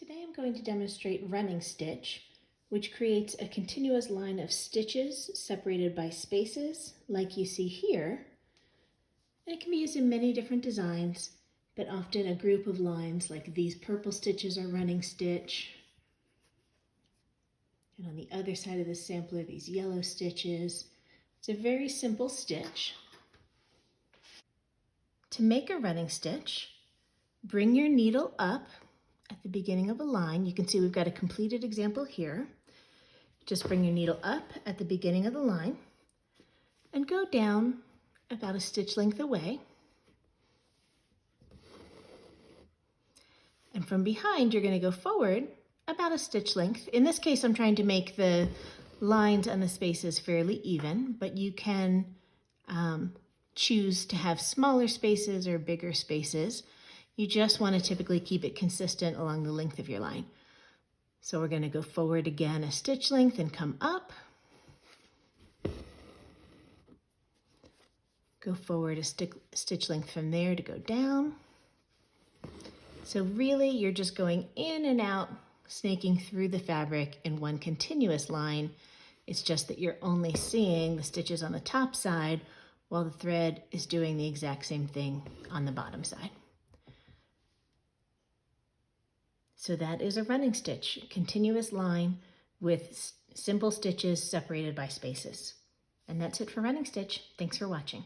Today I'm going to demonstrate running stitch, which creates a continuous line of stitches separated by spaces, like you see here. And it can be used in many different designs, but often a group of lines like these purple stitches are running stitch. And on the other side of the sampler, these yellow stitches. It's a very simple stitch. To make a running stitch, bring your needle up at the beginning of a line. You can see we've got a completed example here. Just bring your needle up at the beginning of the line and go down about a stitch length away. And from behind, you're going to go forward about a stitch length. In this case, I'm trying to make the lines and the spaces fairly even, but you can choose to have smaller spaces or bigger spaces. You just want to typically keep it consistent along the length of your line. So we're going to go forward again a stitch length and come up. Go forward a stitch length from there to go down. So really you're just going in and out, snaking through the fabric in one continuous line. It's just that you're only seeing the stitches on the top side while the thread is doing the exact same thing on the bottom side. So that is a running stitch, continuous line with simple stitches separated by spaces. And that's it for running stitch. Thanks for watching.